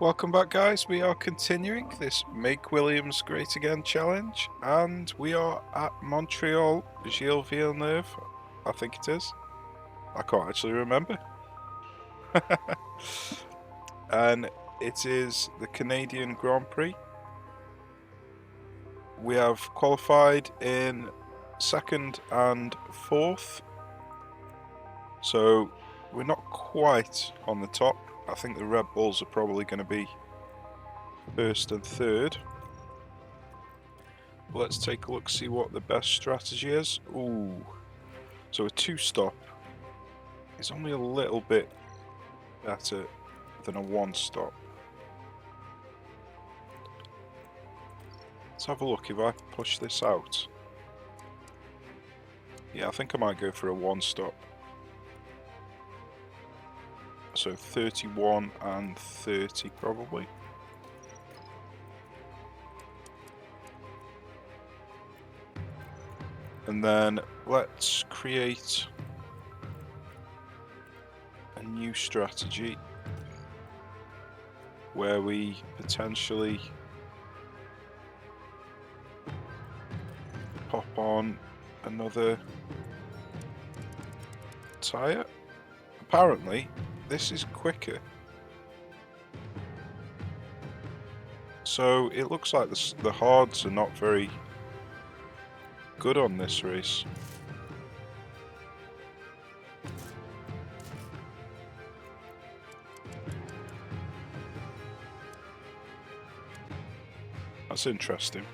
Welcome back, guys. We are continuing this Make Williams Great Again challenge, and we are at Montreal, Gilles Villeneuve, I think it is. I can't actually remember. And it is the Canadian Grand Prix. We have qualified in second and fourth, so we're not quite on the top. I think the Red Bulls are probably going to be first and third. But let's take a look, see what the best strategy is. Ooh, so a two-stop is only a little bit better than a one-stop. Let's have a look if I push this out. Yeah, I think I might go for a one-stop. So 31 and 30 probably. And then let's create a new strategy where we potentially pop on another tyre. Apparently this is quicker, so it looks like the hards are not very good on this race. That's interesting.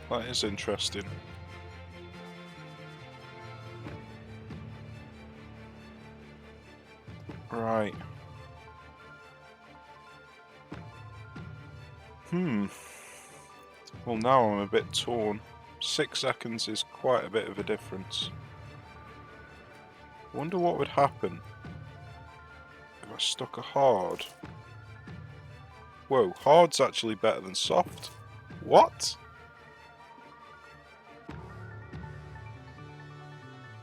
That is interesting. Right. Well, now I'm a bit torn. 6 seconds is quite a bit of a difference. I wonder what would happen if I stuck a hard. Whoa, hard's actually better than soft. What?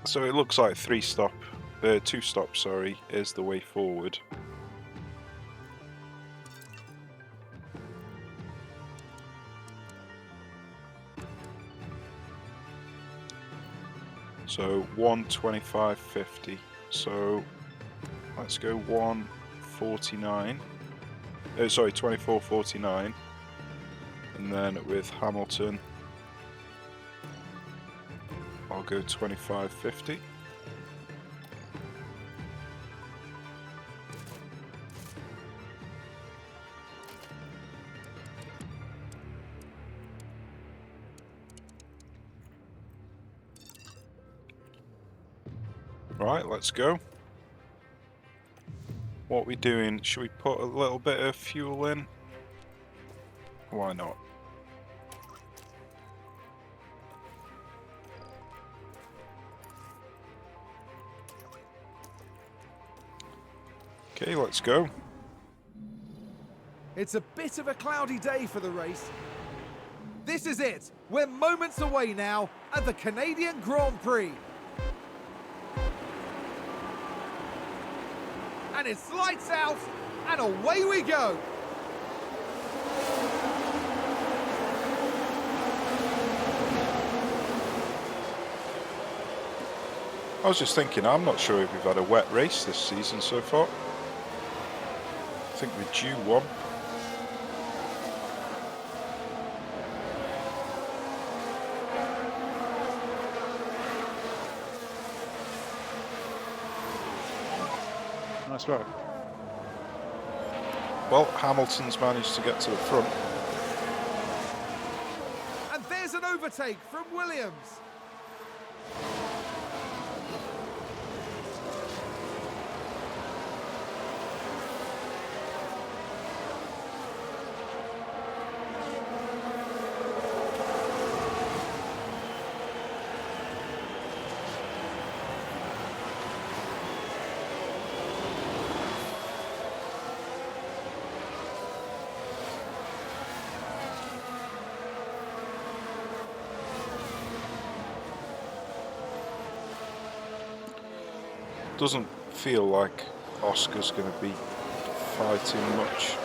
So it looks like two stop, sorry, is the way forward. So 1:25.50. So let's go 1:49. Oh, sorry, 24:49. And then with Hamilton, I'll go 25:50. Right, let's go. What are we doing? Should we put a little bit of fuel in? Why not? Okay, let's go. It's a bit of a cloudy day for the race. This is it. We're moments away now at the Canadian Grand Prix. And it's lights out, and away we go. I was just thinking, I'm not sure if we've had a wet race this season so far. I think we're due one. Nice work. Well, Hamilton's managed to get to the front. And there's an overtake from Williams. Doesn't feel like Oscar's going to be fighting much.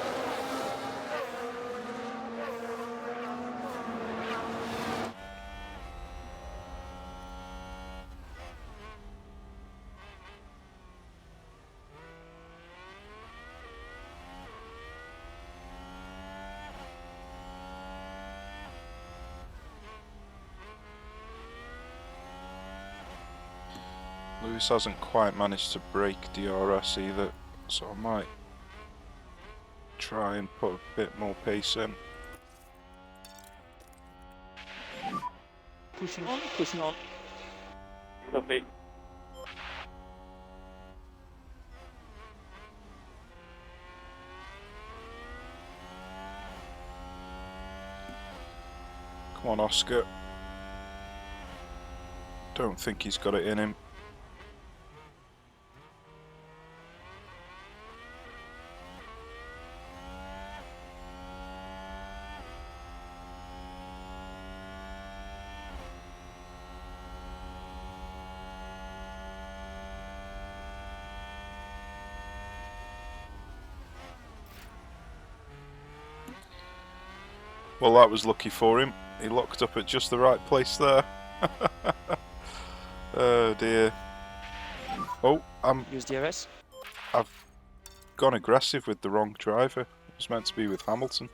Lewis hasn't quite managed to break DRS either, so I might try and put a bit more pace in. Pushing on, pushing on. Copy. Come on, Oscar. Don't think he's got it in him. Well, that was lucky for him. He locked up at just the right place there. Oh dear. Oh, Use DRS. I've gone aggressive with the wrong driver. It was meant to be with Hamilton.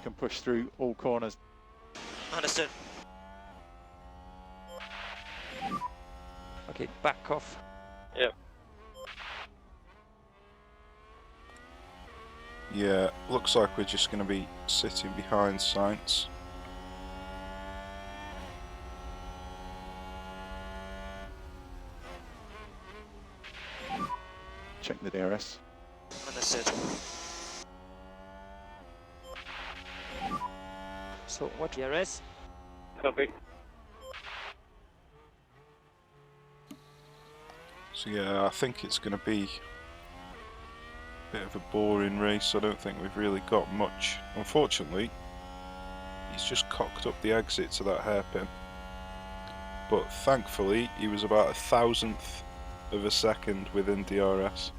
Can push through all corners. Understood. Okay, back off. Yep. Yeah, looks like we're just going to be sitting behind Sainz. Check the DRS. Understood. So what DRS? Copy. So yeah, I think it's going to be a bit of a boring race. I don't think we've really got much. Unfortunately, he's just cocked up the exit to that hairpin. But thankfully, he was about 1,000th of a second within DRS.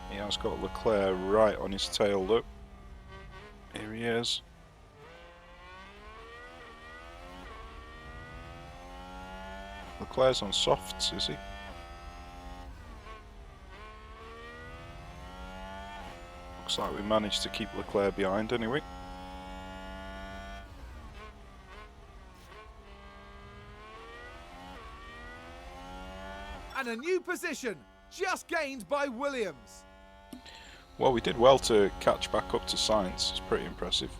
He has got Leclerc right on his tail though. Here he is. Leclerc's on softs, is he? Looks like we managed to keep Leclerc behind anyway. And a new position, just gained by Williams. Well, we did well to catch back up to Sainz. It's pretty impressive.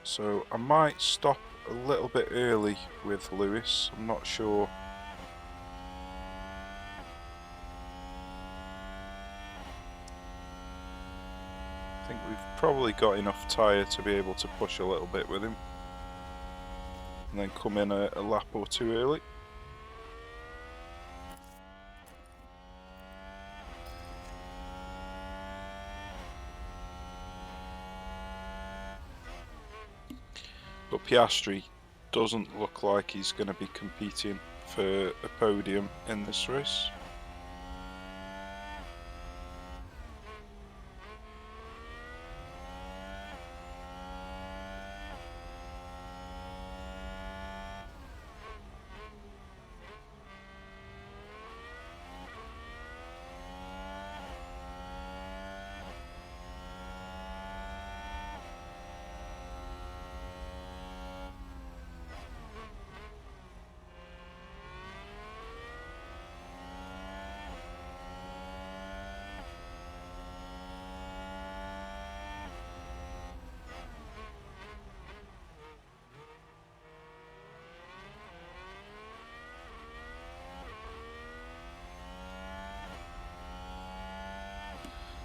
So I might stop a little bit early with Lewis. I'm not sure. I think we've probably got enough tyre to be able to push a little bit with him. And then come in a lap or two early. But Piastri doesn't look like he's going to be competing for a podium in this race.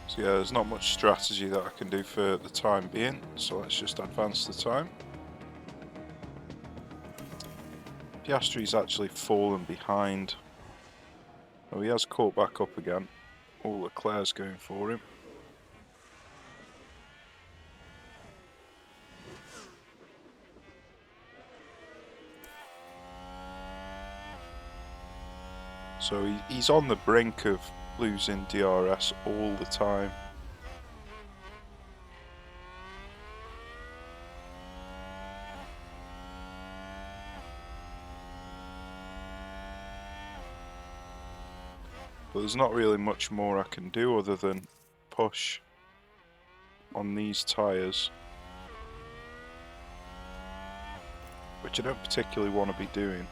So yeah, there's not much strategy that I can do for the time being, so let's just advance the time. Piastri's actually fallen behind. Oh, he has caught back up again. Oh, Leclerc's going for him. So he's on the brink of losing DRS all the time. But there's not really much more I can do other than push on these tyres, which I don't particularly want to be doing.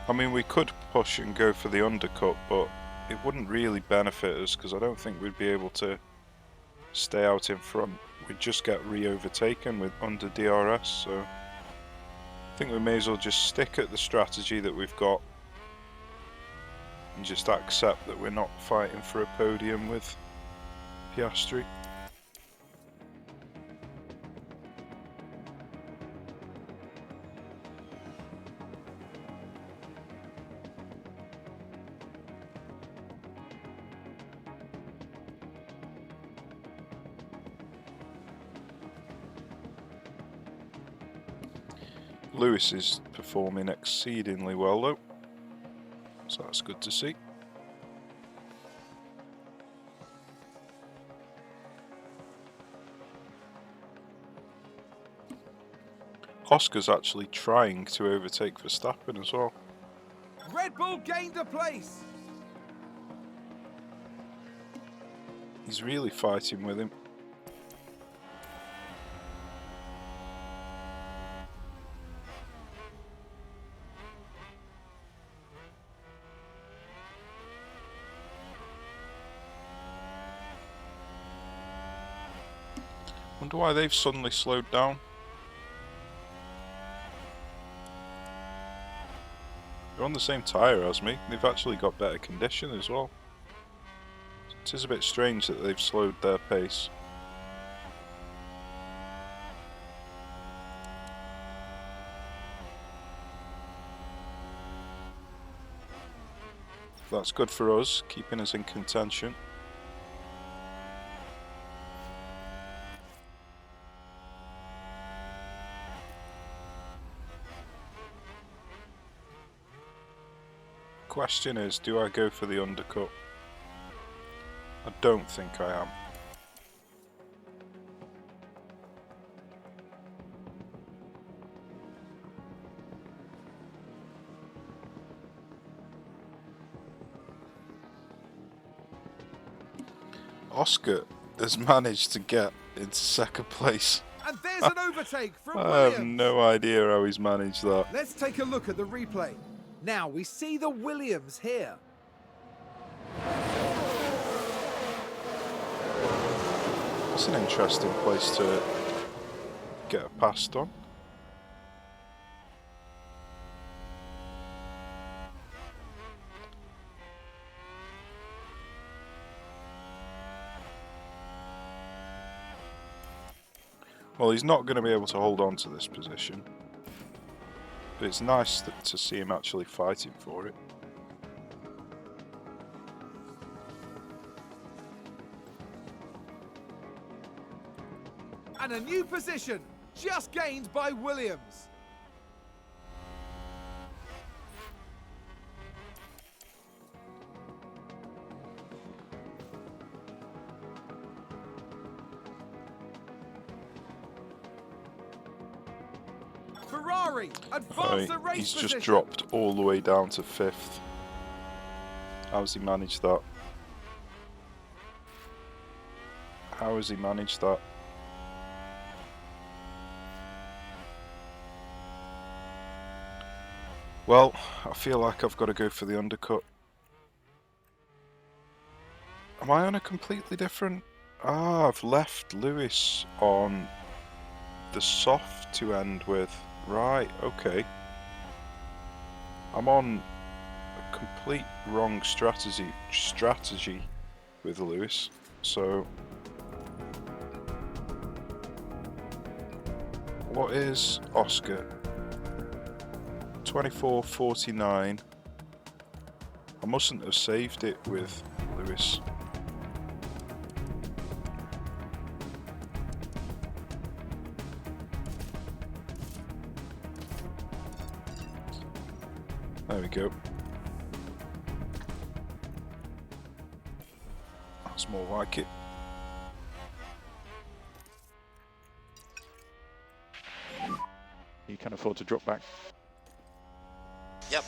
I mean, we could push and go for the undercut, but it wouldn't really benefit us because I don't think we'd be able to stay out in front. We'd just get re-overtaken with under DRS, so I think we may as well just stick at the strategy that we've got and just accept that we're not fighting for a podium with Piastri. Lewis is performing exceedingly well though, so that's good to see. Oscar's actually trying to overtake Verstappen as well. Red Bull gained a place. He's really fighting with him. Wonder why they've suddenly slowed down. They're on the same tyre as me. They've actually got better condition as well. It is a bit strange that they've slowed their pace. That's good for us, keeping us in contention. Question is, do I go for the undercut? I don't think I am. Oscar has managed to get into second place. And there's an overtake from I Williams. have no idea how he's managed that. Let's take a look at the replay. Now we see the Williams here. It's an interesting place to get a past on. Well, he's not going to be able to hold on to this position. But it's nice to see him actually fighting for it. And a new position, just gained by Williams. Ferrari advance the race He's position. just dropped all the way down to 5th. How's he managed that? How has he managed that? Well, I feel like I've got to go for the undercut. Am I on a completely different... Ah, I've left Lewis on the soft to end with. Right, okay. I'm on a complete wrong strategy with Lewis, so... What is Oscar? 24.49. I mustn't have saved it with Lewis. There we go. That's more like it. You can afford to drop back. Yep.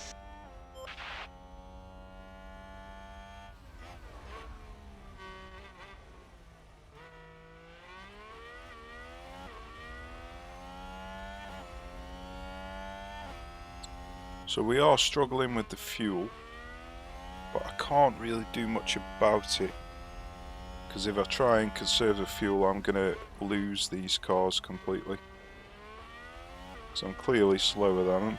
So we are struggling with the fuel, but I can't really do much about it, because if I try and conserve the fuel, I'm going to lose these cars completely. So I'm clearly slower than them.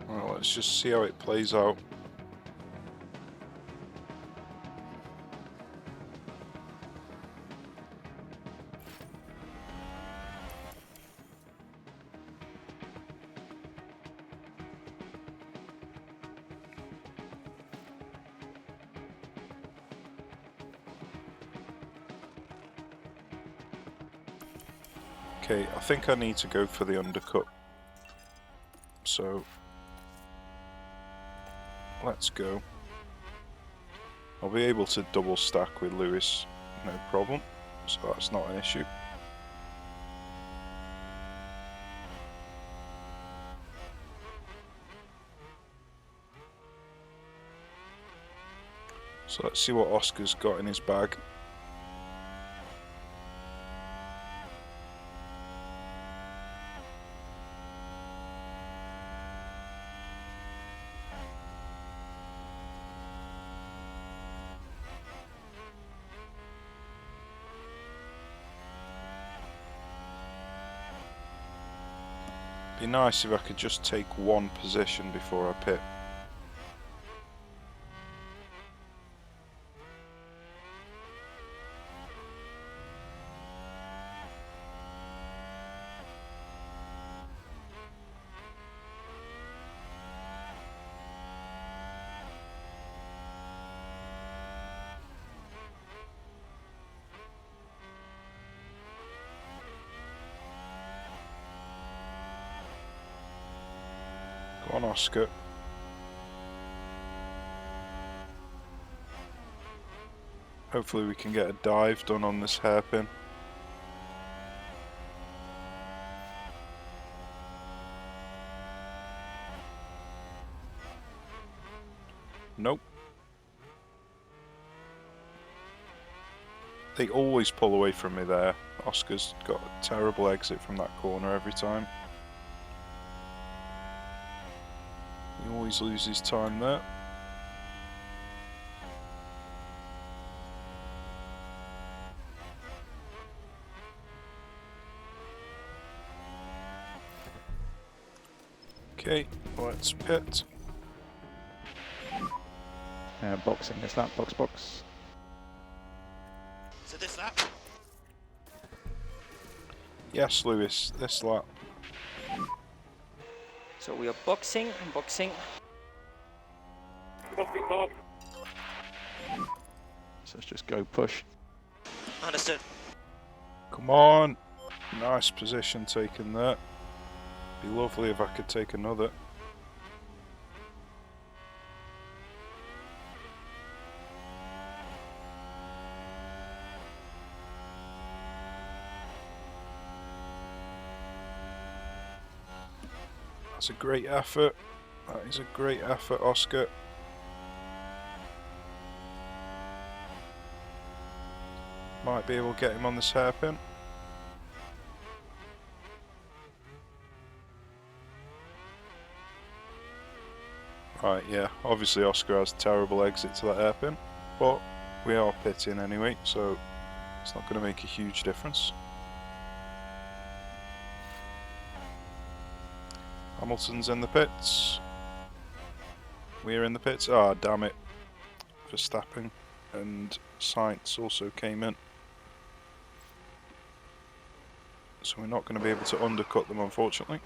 Well, let's just see how it plays out. Okay, I think I need to go for the undercut. So, let's go. I'll be able to double stack with Lewis, no problem. So that's not an issue. So let's see what Oscar's got in his bag. Be nice if I could just take one position before I pit. Go on, Oscar. Hopefully we can get a dive done on this hairpin. Nope. They always pull away from me there. Oscar's got a terrible exit from that corner every time. He always loses time there. Okay, let's pit. Boxing, is that box? So this lap? Yes, Lewis, this lap. So we are boxing and boxing. So let's just go push. Understood. Come on! Nice position taken there. Be lovely if I could take another. That's a great effort. That is a great effort, Oscar. Might be able to get him on this hairpin. Right, yeah, obviously Oscar has a terrible exit to that hairpin, but we are pitting anyway, so it's not going to make a huge difference. Hamilton's in the pits. We're in the pits. Ah, damn it. Verstappen and Sainz also came in. So we're not going to be able to undercut them, unfortunately.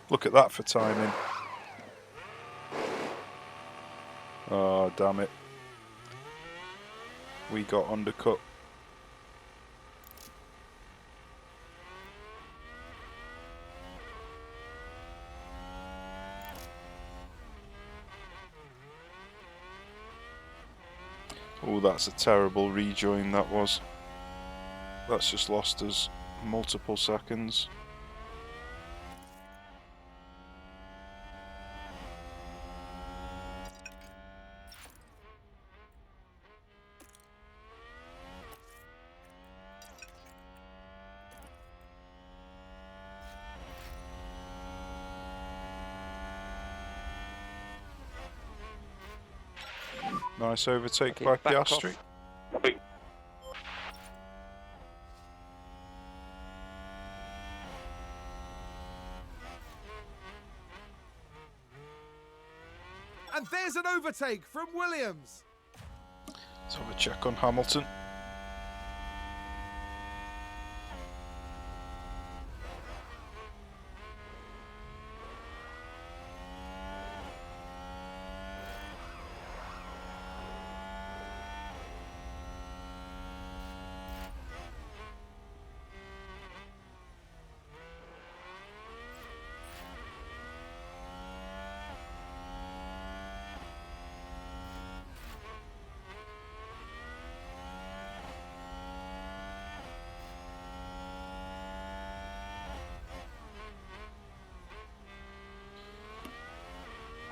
Look at that for timing. Oh, damn it. We got undercut. Oh, that's a terrible rejoin that was. That's just lost us multiple seconds. Nice overtake Okay, by back Piastri. off. And there's an overtake from Williams. Let's have a check on Hamilton.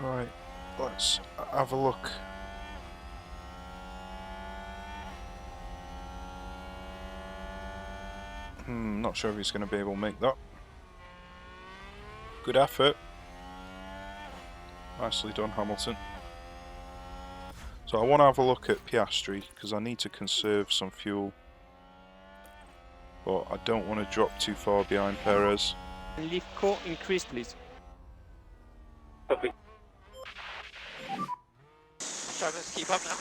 Right, let's have a look. Not sure if he's going to be able to make that. Good effort. Nicely done, Hamilton. So I want to have a look at Piastri because I need to conserve some fuel. But I don't want to drop too far behind Perez. Leave core increase, please. Copy. Drivers, keep up now.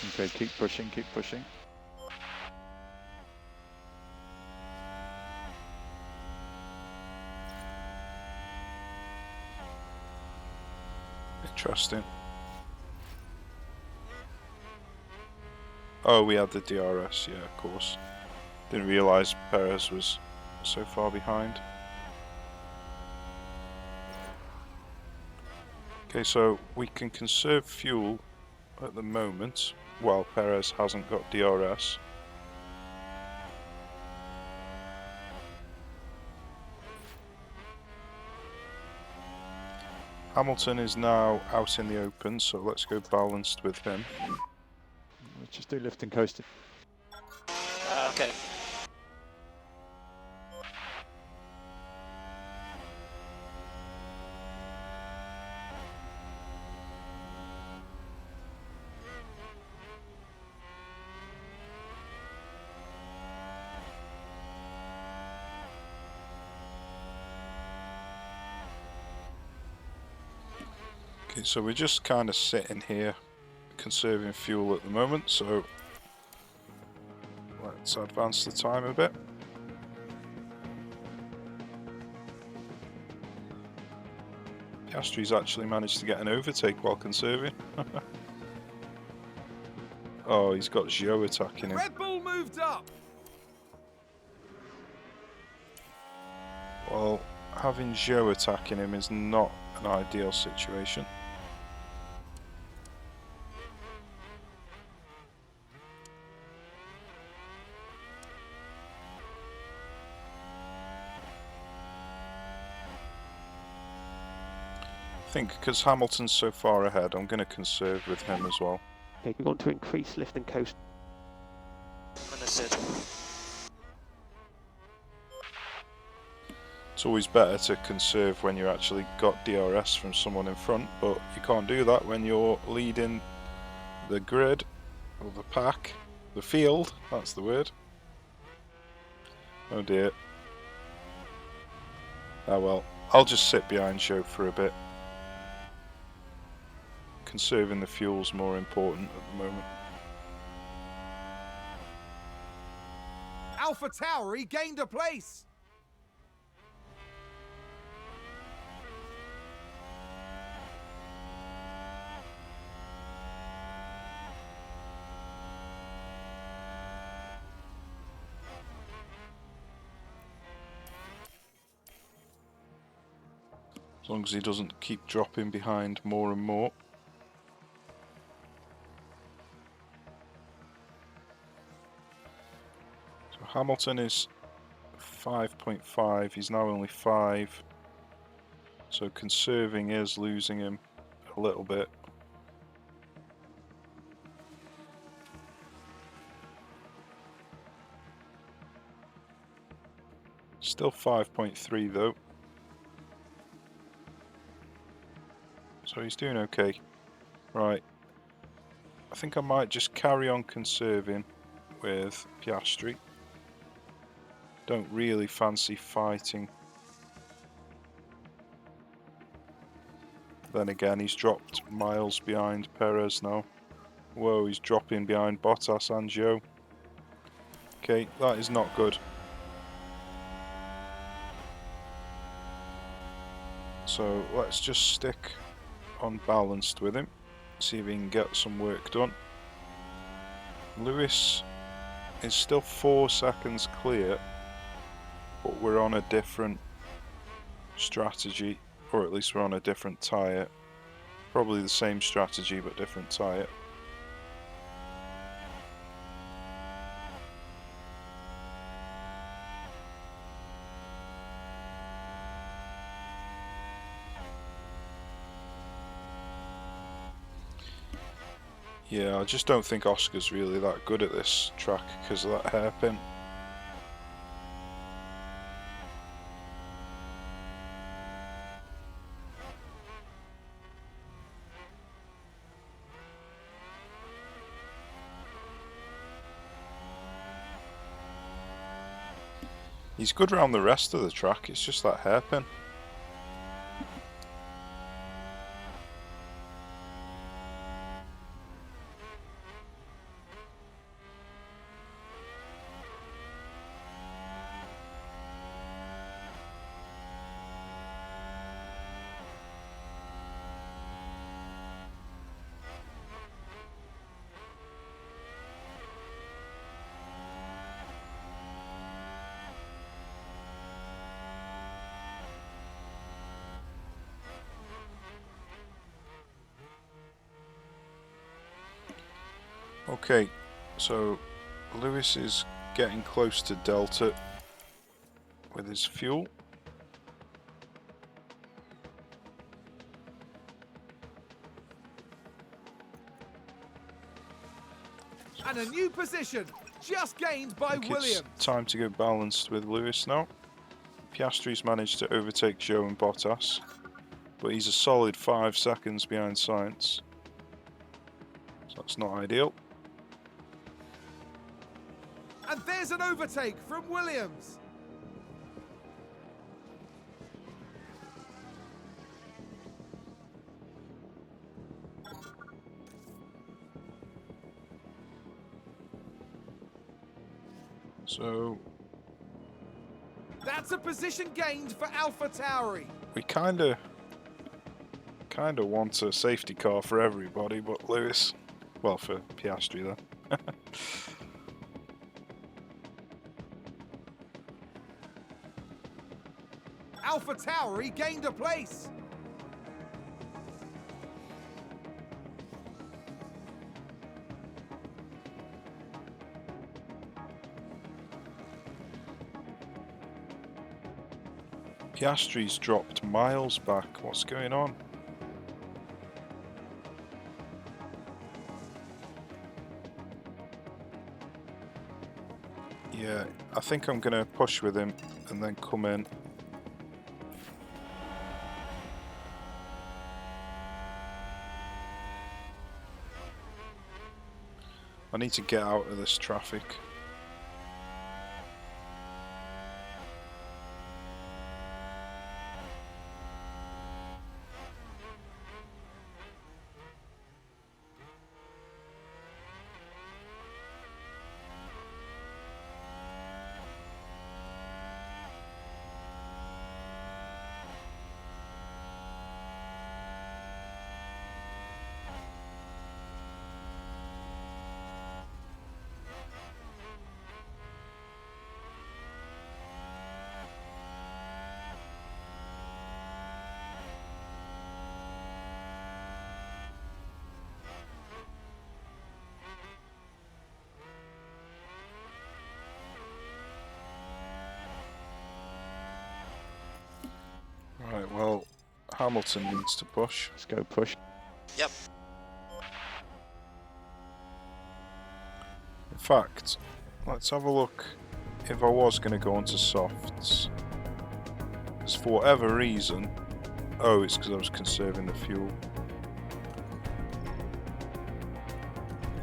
Okay, keep pushing, keep pushing. Interesting. Oh, we had the DRS, yeah, of course. Didn't realise Perez was so far behind. Okay, so we can conserve fuel at the moment while Perez hasn't got DRS. Hamilton is now out in the open, so let's go balanced with him. Let's just do lift and coasting. Okay. Okay, so we're just kind of sitting here, conserving fuel at the moment, so let's advance the time a bit. Piastri's actually managed to get an overtake while conserving. Oh, he's got Zhou attacking him. Red Bull moved up. Well, having Zhou attacking him is not an ideal situation. think because Hamilton's so far ahead, I'm going to conserve with him as well. Okay, we want to increase lift and coast. Understood. It's always better to conserve when you actually got DRS from someone in front, but you can't do that when you're leading the grid, or the pack, the field, that's the word. Oh dear. Oh well, I'll just sit behind Joe for a bit. Conserving the fuel's more important at the moment. Alpha Tauri gained a place. As long as he doesn't keep dropping behind more and more. So Hamilton is 5.5, he's now only 5. So conserving is losing him a little bit. Still 5.3 though. So he's doing okay. Right. I think I might just carry on conserving with Piastri. Don't really fancy fighting. Then again, he's dropped miles behind Perez now. Whoa, he's dropping behind Bottas and Joe. Okay, that is not good. So let's just stick unbalanced with him, see if he can get some work done. Lewis is still 4 seconds clear, but we're on a different strategy, or at least we're on a different tyre. Probably the same strategy but different tyre. Yeah, I just don't think Oscar's really that good at this track because of that hairpin. He's good around the rest of the track, it's just that hairpin. Okay, so Lewis is getting close to Delta with his fuel. And a new position, just gained by I think Williams. it's time to go balanced with Lewis now. Piastri's managed to overtake Joe and Bottas, but he's a solid 5 seconds behind Sainz. So that's not ideal. And there's an overtake from Williams. So That's a position gained for Alpha Tauri. we kind of want a safety car for everybody, but Lewis, well, for Piastri then. Alpha Tauri gained a place. Piastri's dropped miles back. What's going on? I think I'm going to push with him and then come in. I need to get out of this traffic. Right, well, Hamilton needs to push. Let's go push. Yep. In fact, let's have a look if I was going to go onto softs. Because for whatever reason... Oh, it's because I was conserving the fuel.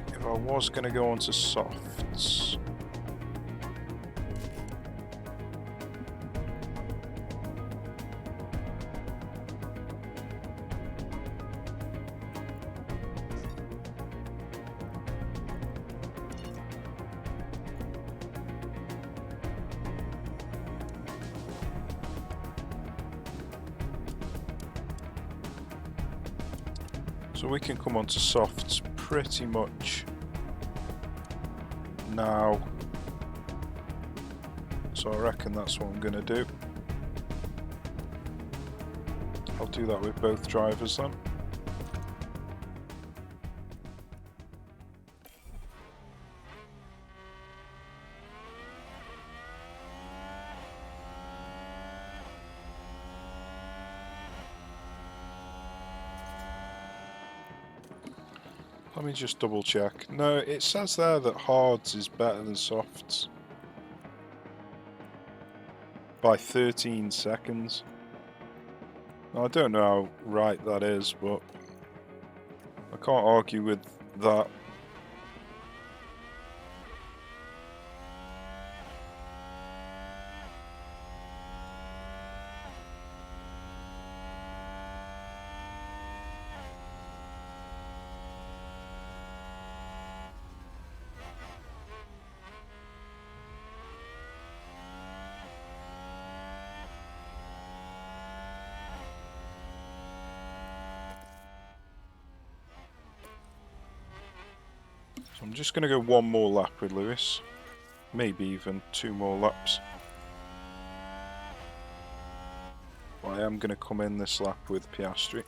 If I was going to go onto softs... So we can come onto softs pretty much now. So I reckon that's what I'm going to do. I'll do that with both drivers then. Let me just double check. No, it says there that hards is better than softs. By 13 seconds. Now, I don't know how right that is, but I can't argue with that. So I'm just going to go one more lap with Lewis. Maybe even 2 more laps. But I am going to come in this lap with Piastri.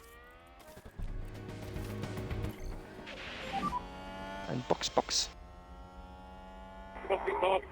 And box. Copy, Bob.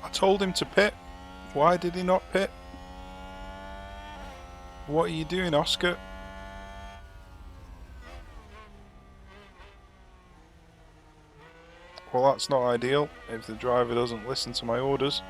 I told him to pit. Why did he not pit? What are you doing, Oscar? Well, that's not ideal if the driver doesn't listen to my orders.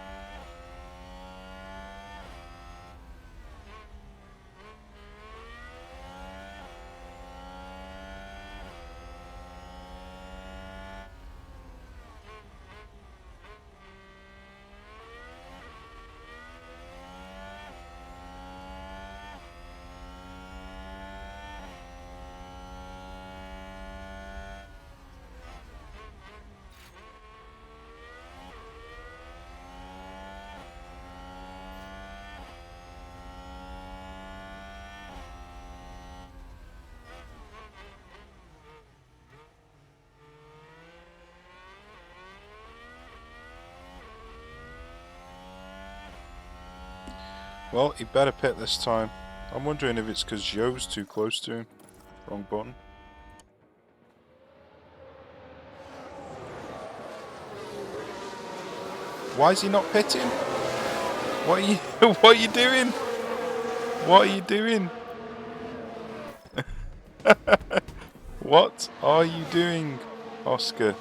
Well, he better pit this time. I'm wondering if it's because Joe's too close to him. Wrong button. Why is he not pitting? What are you what are you doing? What are you doing? What are you doing, Oscar?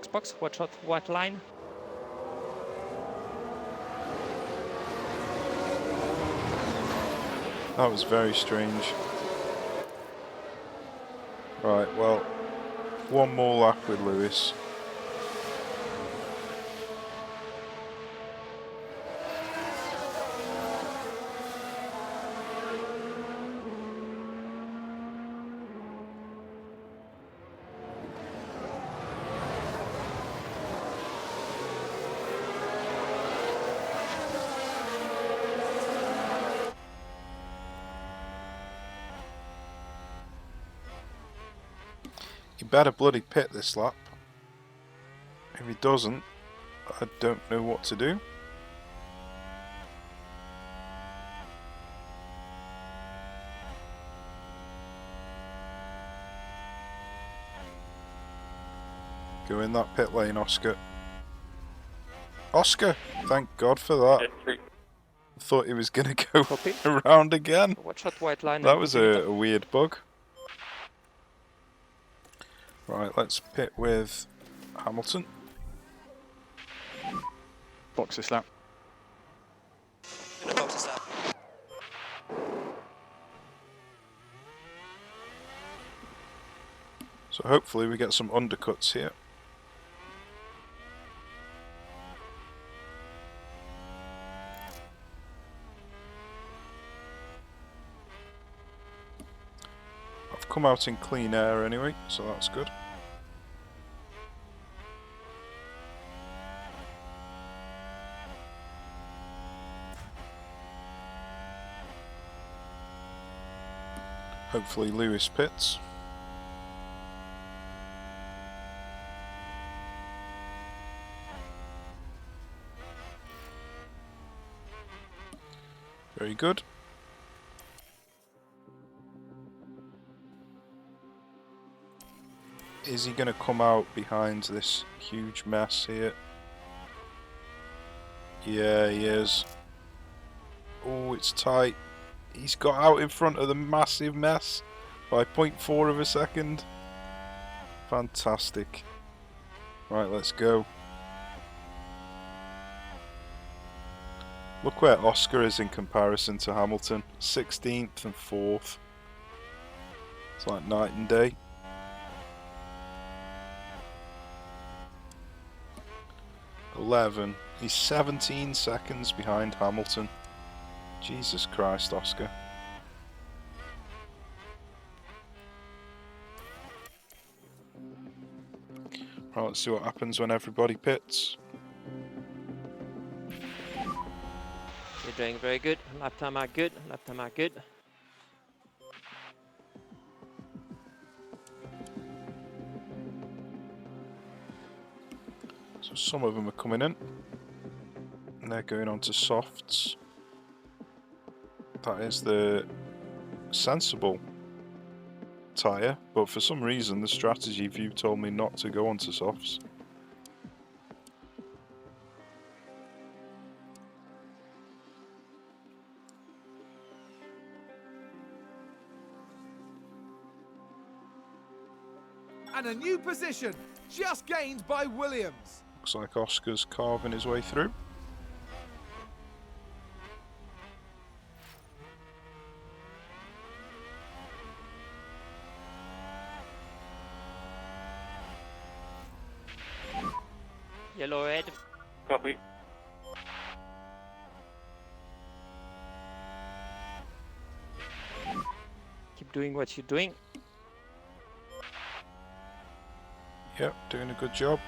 Box, watch out, white line. That was very strange. Right, well, one more lap with Lewis. He better bloody pit this lap. If he doesn't, I don't know what to do. Go in that pit lane, Oscar. Oscar! Thank God for that. I thought he was going to go Copy. around again. Watch out, white line. That and was continue a weird bug. Right, let's pit with Hamilton. Box this lap. So hopefully we get some undercuts here. I've come out in clean air anyway, so that's good. Hopefully Lewis pits. Very good. Is he going to come out behind this huge mess here? Yeah, he is. Oh, it's tight. He's got out in front of the massive mess by 0.4 of a second. Fantastic. Right, let's go. Look where Oscar is in comparison to Hamilton. 16th and 4th. It's like night and day. He's 17 seconds behind Hamilton. Jesus Christ, Oscar. Right, let's see what happens when everybody pits. You're doing very good. Lap time are good. Lap time are good. So some of them are coming in. And they're going on to softs. That is the sensible tyre, but for some reason the strategy view told me not to go onto softs. And a new position, just gained by Williams. Looks like Oscar's carving his way through. Yellow red. Copy. Keep doing what you're doing. Yep, doing a good job.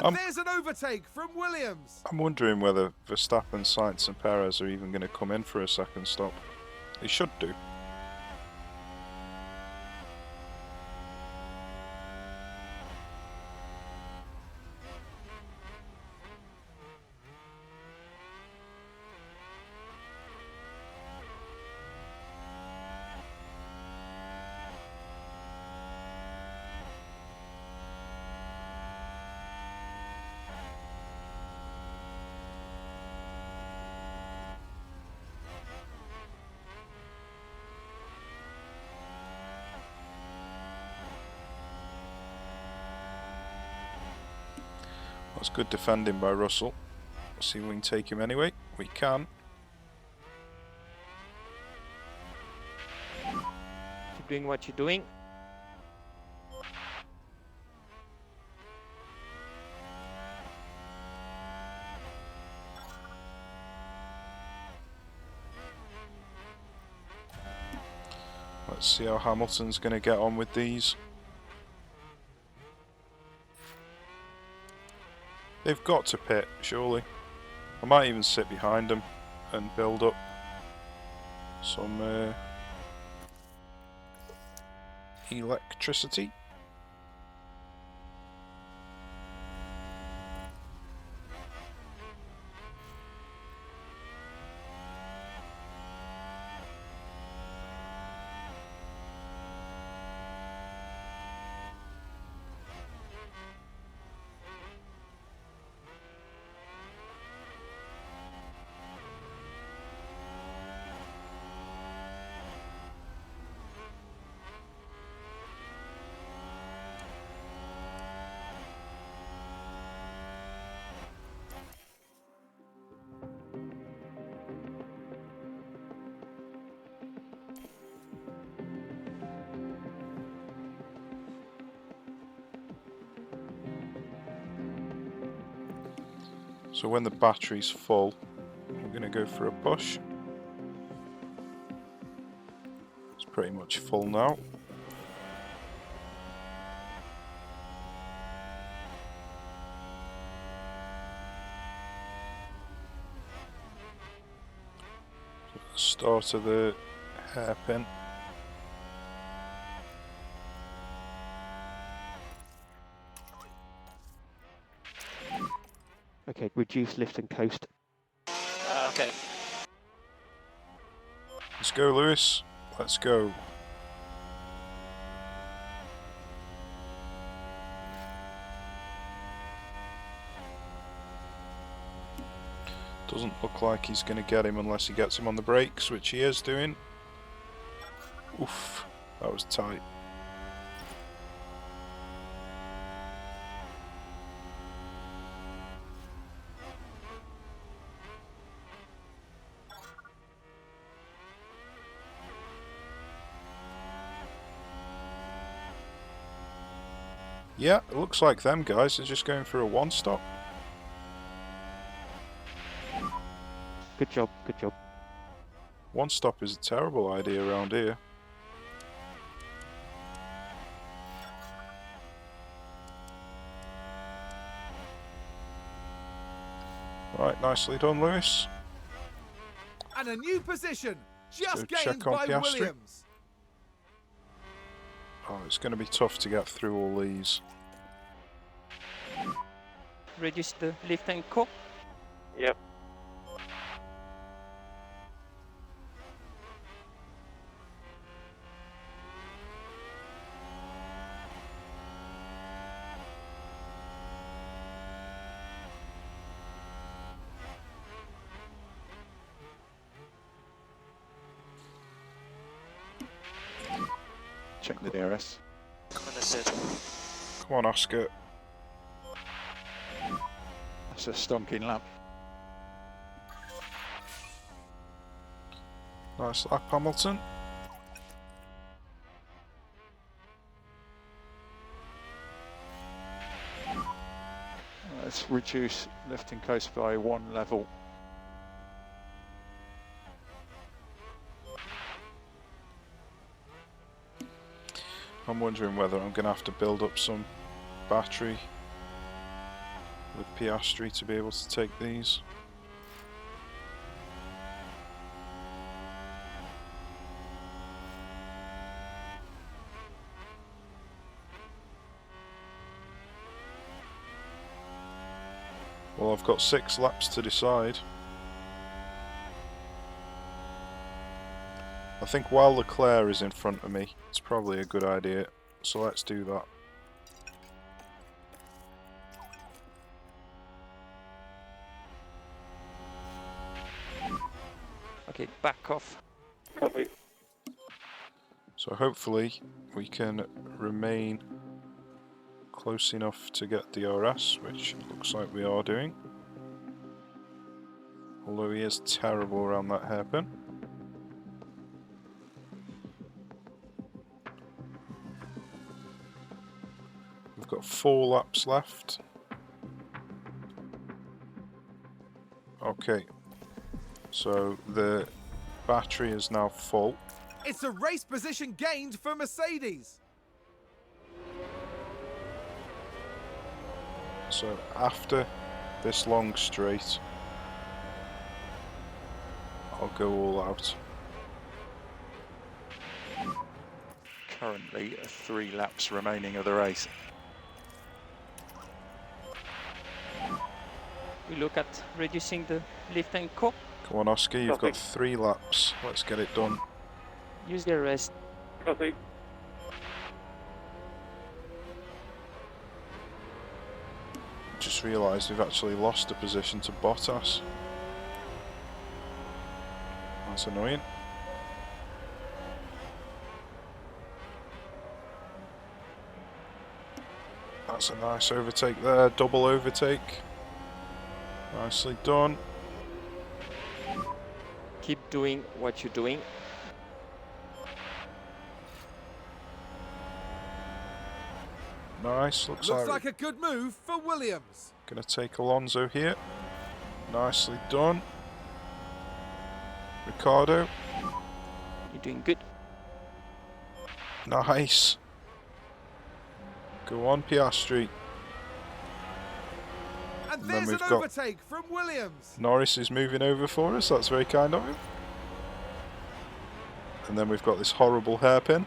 And there's an overtake from Williams. I'm wondering whether Verstappen, Sainz and Perez are even going to come in for a second stop. They should do. That's good defending by Russell. Let's see if we can take him anyway. We can. Keep doing what you're doing. Let's see how Hamilton's going to get on with these. They've got to pit, surely. I might even sit behind them and build up some electricity. So when the battery's full, I'm going to go for a push. It's pretty much full now. Start of the hairpin. Okay, reduce lift and coast. Okay. Let's go, Lewis. Let's go. Doesn't look like he's going to get him unless he gets him on the brakes, which he is doing. Oof, that was tight. Yeah, it looks like them guys are just going for a one-stop. Good job, good job. One-stop is a terrible idea around here. Right, nicely done, Lewis. And a new position, just So check gained on by Piastri. Williams. Oh, it's going to be tough to get through all these. Reduce the lift and co. Yep. Check the DRS. Come on, Oscar. That's a stonking lap. Nice lap, Hamilton. Let's reduce lift and coast by 1 level. I'm wondering whether I'm going to have to build up some battery with Piastri to be able to take these. Well, I've got 6 laps to decide. I think while Leclerc is in front of me, it's probably a good idea. So let's do that. Okay, back off. Copy. So hopefully we can remain close enough to get DRS, which looks like we are doing. Although he is terrible around that hairpin. We've got 4 laps left. Okay, so the battery is now full. It's a race position gained for Mercedes. So after this long straight, I'll go all out. Currently 3 laps remaining of the race. We look at reducing the lift and core. Come on, Oscar, you've got 3 laps. Let's get it done. Use the rest. Copy. Just realised we've actually lost a position to Bottas. That's annoying. That's a nice overtake there, double overtake. Nicely done. Keep doing what you're doing. Nice, looks Looks like like a good move for Williams. gonna take Alonso here. Nicely done. Ricardo. You're doing good. Nice. Go on, Piastri. And then there's an we've got- overtake from Williams. Norris is moving over for us, that's very kind of him. And then we've got this horrible hairpin.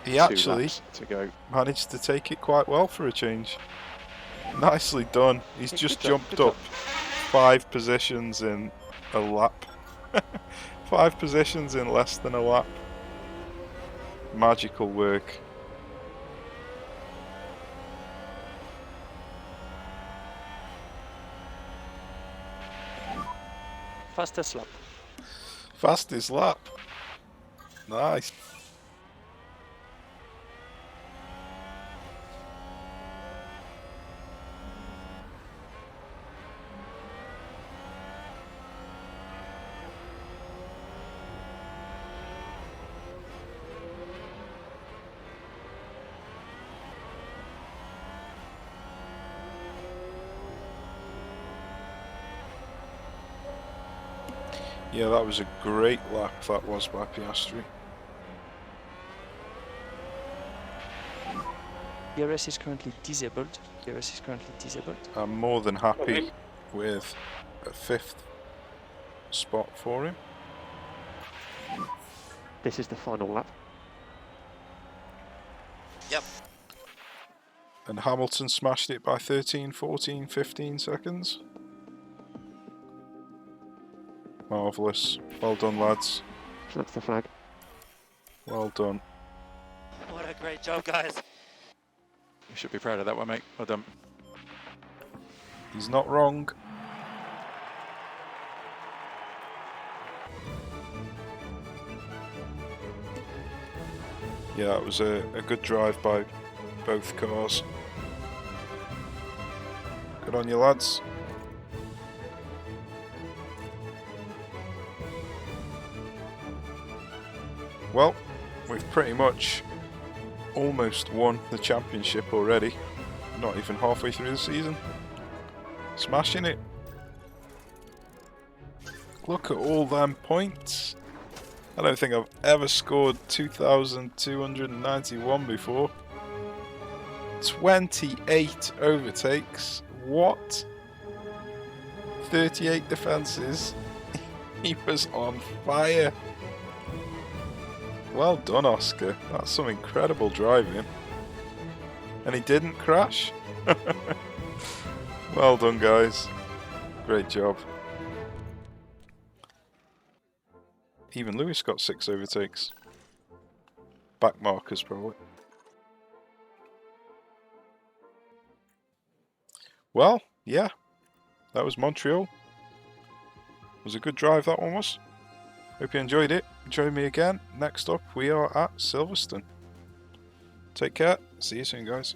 He 2 actually laps to go. managed to take it quite well for a change. Nicely done. He's Yeah, just good job, jumped good up 5 positions in a lap. 5 positions in less than a lap. Magical work. Fastest lap. Fastest lap. Nice. Yeah, that was a great lap, that was, by Piastri. DRS is currently disabled. DRS is currently disabled. I'm more than happy with a 5th spot for him. This is the final lap. And Hamilton smashed it by 13, 14, 15 seconds. Marvellous. Well done, lads. So that's the flag. Well done. What a great job, guys. You should be proud of that one, mate. Well done. He's not wrong. Yeah, it was a good drive by both cars. Good on you, lads. Well, we've pretty much almost won the championship already. Not even halfway through the season. Smashing it. Look at all them points. I don't think I've ever scored 2,291 before. 28 overtakes. What? 38 defences. He was on fire. Well done, Oscar. That's some incredible driving. And he didn't crash. Well done, guys. Great job. Even Lewis got 6 overtakes. Back markers, probably. Well, yeah. That was Montreal. It was a good drive, that one was. Hope you enjoyed it. Join me again. Next up, we are at Silverstone. Take care. See you soon, guys.